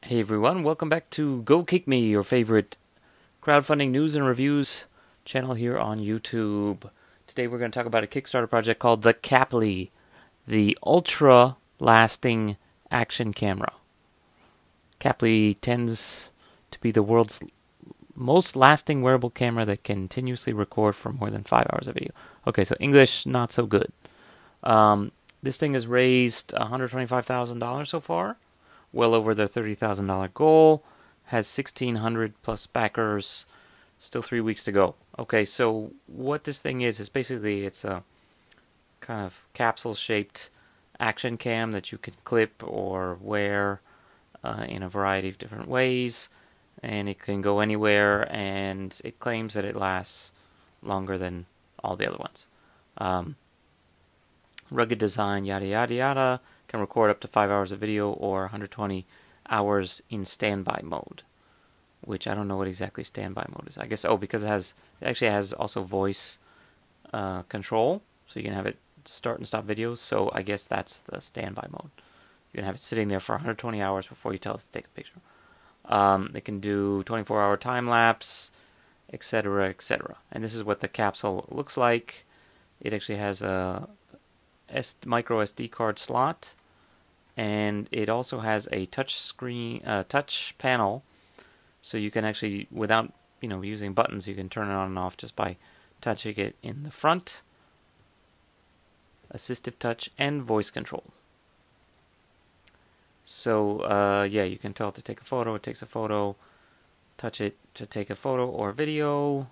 Hey everyone, welcome back to Go Kick Me, your favorite crowdfunding news and reviews channel here on YouTube. Today we're going to talk about a Kickstarter project called the Caply, the ultra lasting action camera. Caply tends to be the world's most lasting wearable camera that continuously record for more than 5 hours of video. Okay, so English not so good. This thing has raised $125,000 so far, well over their $30,000 goal, has 1,600 plus backers, still 3 weeks to go. Okay, so what this thing is basically it's a kind of capsule-shaped action cam that you can clip or wear in a variety of different ways, and it can go anywhere, and it claims that it lasts longer than all the other ones. Rugged design, yada yada yada, can record up to 5 hours of video or 120 hours in standby mode, which I don't know what exactly standby mode is. I guess, because it actually has also voice control, so you can have it start and stop videos, so I guess that's the standby mode. You can have it sitting there for 120 hours before you tell it to take a picture. It can do 24-hour time lapse, etc., etc. And this is what the capsule looks like. It actually has a micro SD card slot, and it also has a touch panel, so you can actually, without using buttons, you can turn it on and off just by touching it in the front. Assistive touch and voice control. So yeah, you can tell it to take a photo. It takes a photo. Touch it to take a photo or video,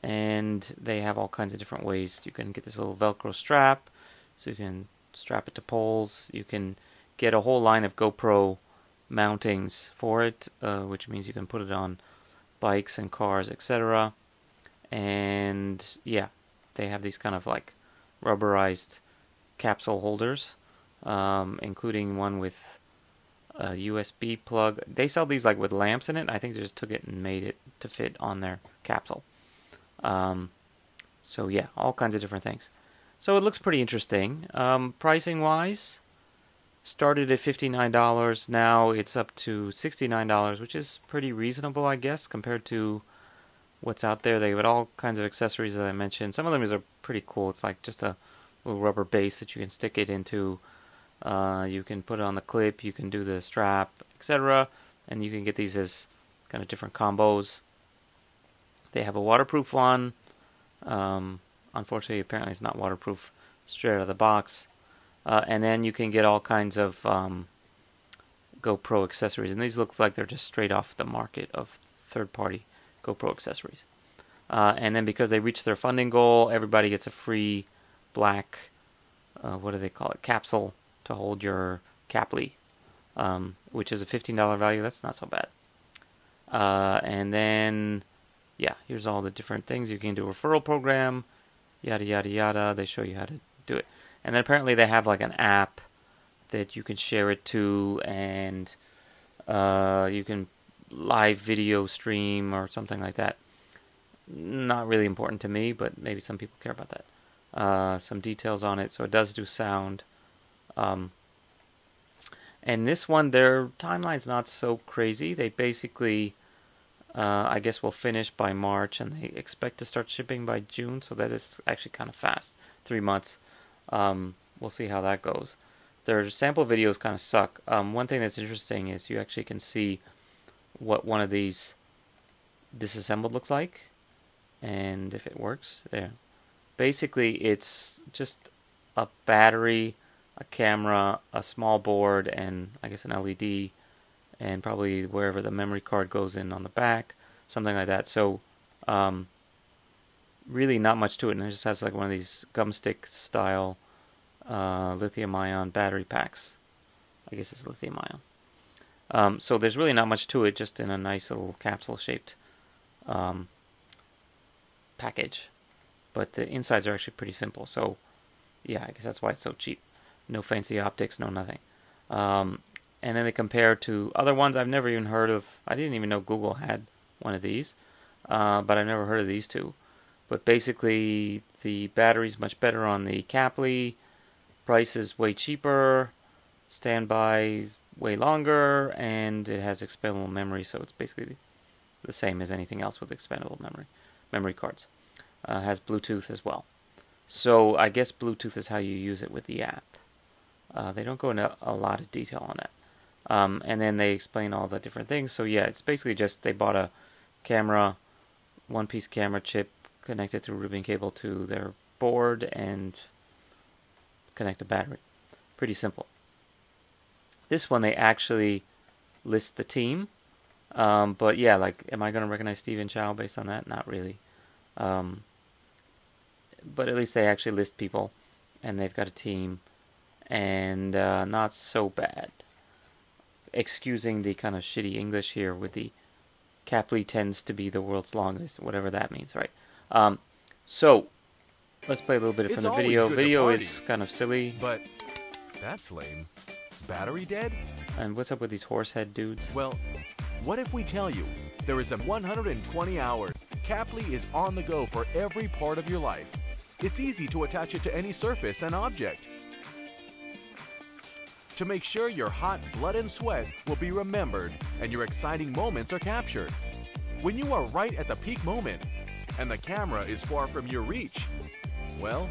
and they have all kinds of different ways. You can get this little Velcro strap, so you can strap it to poles. You can get a whole line of GoPro mountings for it, which means you can put it on bikes and cars, etc. And yeah, they have these kind of like rubberized capsule holders, including one with a USB plug. They sell these like with lamps in it. I think they just took it and made it to fit on their capsule. So yeah, all kinds of different things. So it looks pretty interesting. Pricing wise, started at $59. Now it's up to $69, which is pretty reasonable, I guess, compared to what's out there. They have all kinds of accessories that I mentioned. Some of them are pretty cool. It's like just a little rubber base that you can stick it into. You can put it on the clip. You can do the strap, etc. And you can get these as kind of different combos. They have a waterproof one. Unfortunately, apparently it's not waterproof straight out of the box. And then you can get all kinds of GoPro accessories. And these look like they're just straight off the market of third-party GoPro accessories. And then because they reached their funding goal, everybody gets a free black, what do they call it, capsule to hold your Caply, which is a $15 value. That's not so bad. And then, yeah, here's all the different things. You can do a referral program, yada, yada, yada. They show you how to do it. And then apparently they have like an app that you can share it to, and you can live video stream or something like that. Not really important to me, but maybe some people care about that. Some details on it. So it does do sound. And this one, their timeline's not so crazy. They basically, I guess, will finish by March, and they expect to start shipping by June, so that is actually kind of fast. 3 months. We'll see how that goes. Their sample videos kind of suck. One thing that's interesting is you actually can see what one of these disassembled looks like, and if it works. There. Basically, it's just a battery, a camera, a small board, and I guess an LED, and probably wherever the memory card goes in on the back, something like that. So really not much to it, and it just has like one of these gumstick style lithium-ion battery packs. I guess it's lithium-ion. So there's really not much to it, just in a nice little capsule-shaped package. But the insides are actually pretty simple, so yeah, I guess that's why it's so cheap. No fancy optics, no nothing. And then they compare to other ones I've never even heard of. I didn't even know Google had one of these, but I've never heard of these two. But basically, the battery's much better on the Caply. Price is way cheaper. Standby way longer, and it has expandable memory, so it's basically the same as anything else with expandable memory cards. Has Bluetooth as well. So I guess Bluetooth is how you use it with the app. They don't go into a lot of detail on that. And then they explain all the different things. So yeah, it's basically just they bought a camera, one-piece camera chip connected through ribbon cable to their board and connect the battery. Pretty simple. This one they actually list the team. But yeah, like, am I going to recognize Stephen Chow based on that? Not really. But at least they actually list people, and they've got a team, and not so bad. Excusing the kind of shitty English here with the capsule tends to be the world's longest, whatever that means, right? So, let's play a little bit from the video. Video is kind of silly. But that's lame. Battery dead? And what's up with these horse head dudes? Well, what if we tell you there is a 120 hours. Capsule is on the go for every part of your life. It's easy to attach it to any surface and object, to make sure your hot blood and sweat will be remembered and your exciting moments are captured. When you are right at the peak moment and the camera is far from your reach, well,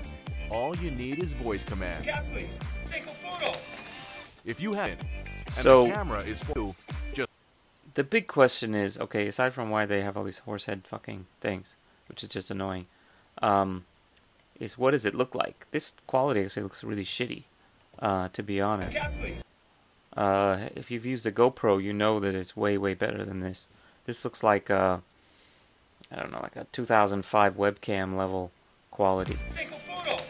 all you need is voice command. Capsule, take a photo. If you haven't, and So, the camera is for you, just the big question is, okay, aside from why they have all these horse head fucking things, which is just annoying, is what does it look like? This quality actually looks really shitty, to be honest. If you've used a GoPro, you know that it's way, way better than this. This looks like I don't know, like a 2005 webcam level quality. Take a photo.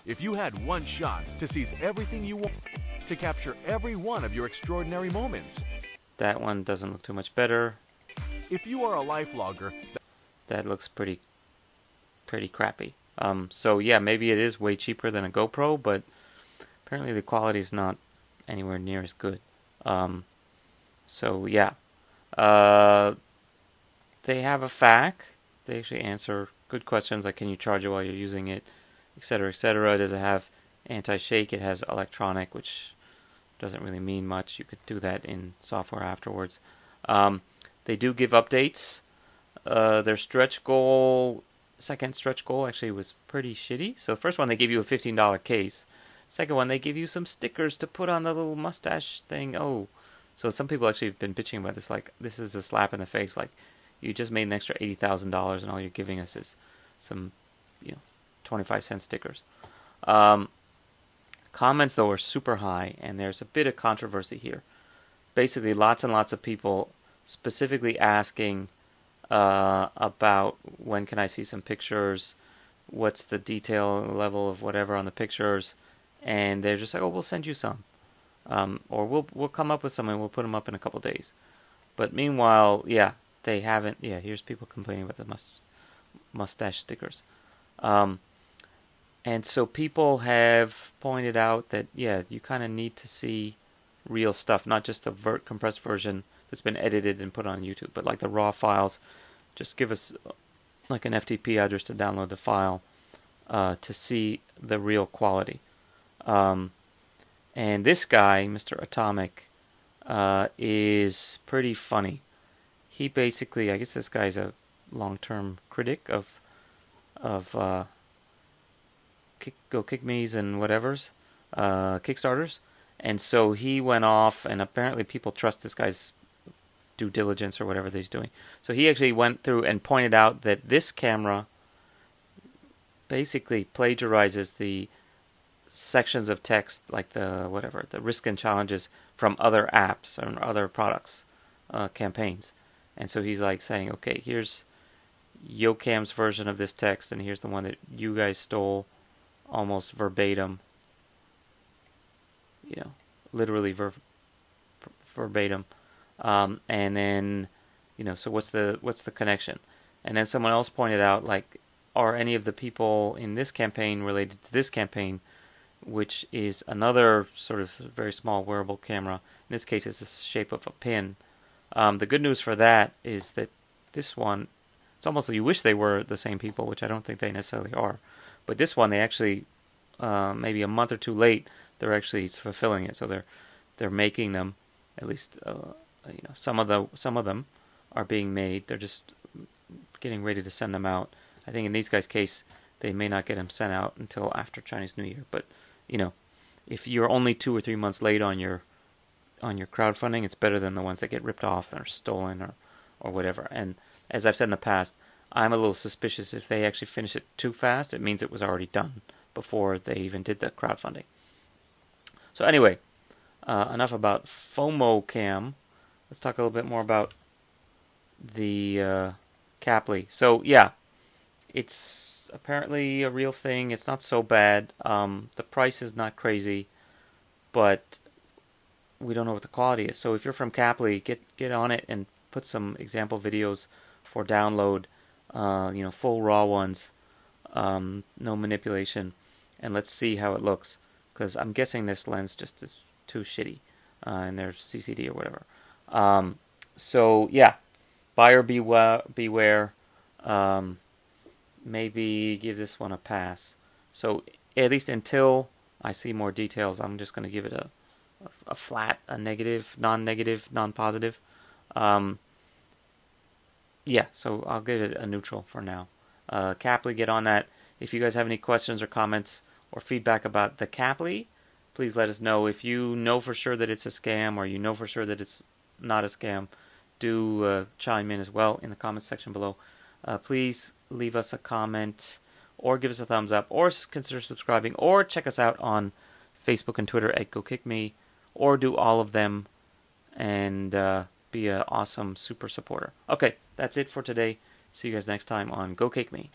if you had one shot to seize everything you want, to capture every one of your extraordinary moments. That one doesn't look too much better. If you are a life logger, That looks pretty crappy. So yeah, maybe it is way cheaper than a GoPro, but apparently the quality is not anywhere near as good. So yeah, they have a FAQ. They actually answer good questions like, can you charge it while you're using it, etc., etc. Does it have anti-shake? It has electronic, which doesn't really mean much. You could do that in software afterwards. They do give updates. Their stretch goal, second stretch goal, actually was pretty shitty. So the first one, they gave you a $15 case. Second one, they give you some stickers to put on the little mustache thing. Oh, so some people actually have been bitching about this, like, this is a slap in the face. Like, you just made an extra $80,000 and all you're giving us is some, 25-cent stickers. Comments, though, are super high, and there's a bit of controversy here. Basically, lots and lots of people specifically asking about when can I see some pictures, what's the detail level of whatever on the pictures, and they're just like, oh, we'll send you some, or we'll come up with some and we'll put them up in a couple days. But meanwhile, yeah, they haven't. Yeah, here's people complaining about the mustache stickers. And so people have pointed out that, yeah, you kind of need to see real stuff, not just the compressed version that's been edited and put on YouTube, but like the raw files. Just give us like an FTP address to download the file to see the real quality. And this guy, Mr. Atomic, is pretty funny. He basically, I guess this guy's a long-term critic of Go Kick Me's and whatever's, Kickstarters. And so he went off, and apparently people trust this guy's due diligence or whatever he's doing. So he actually went through and pointed out that this camera basically plagiarizes the sections of text, like the risk and challenges from other apps or other products, campaigns. And so he's like saying, okay, here's YoCam's version of this text, and here's the one that you guys stole almost verbatim, literally verbatim. And then, so what's the connection? And then someone else pointed out, like, are any of the people in this campaign related to this campaign, which is another sort of very small wearable camera. In this case, it's the shape of a pin. The good news for that is that this one, it's almost like you wish they were the same people, which I don't think they necessarily are. But this one, they actually, maybe a month or two late, they're actually fulfilling it. So they're they're making them. At least some of them are being made. They're just getting ready to send them out. I think in these guys' case, they may not get them sent out until after Chinese New Year. But if you're only 2 or 3 months late on your crowdfunding, it's better than the ones that get ripped off or stolen or whatever. And as I've said in the past, I'm a little suspicious if they actually finish it too fast. It means it was already done before they even did the crowdfunding. So anyway, enough about FOMO Cam. Let's talk a little bit more about the Caply. So yeah, it's apparently a real thing. It's not so bad. The price is not crazy, but we don't know what the quality is. So if you're from Caply, get on it and put some example videos for download. Full raw ones, no manipulation, and let's see how it looks. Because I'm guessing this lens just is too shitty in their CCD or whatever. So yeah, buyer beware. Maybe give this one a pass. So at least until I see more details, I'm just going to give it a flat, a negative, non-negative, non-positive. Yeah, so I'll give it a neutral for now. Caply, get on that. If you guys have any questions or comments or feedback about the Caply, please let us know. If you know for sure that it's a scam or you know for sure that it's not a scam, do chime in as well in the comments section below. Please leave us a comment or give us a thumbs up or consider subscribing or check us out on Facebook and Twitter at GoKickMe, or do all of them and be an awesome super supporter. Okay, that's it for today. See you guys next time on Go Kick Me.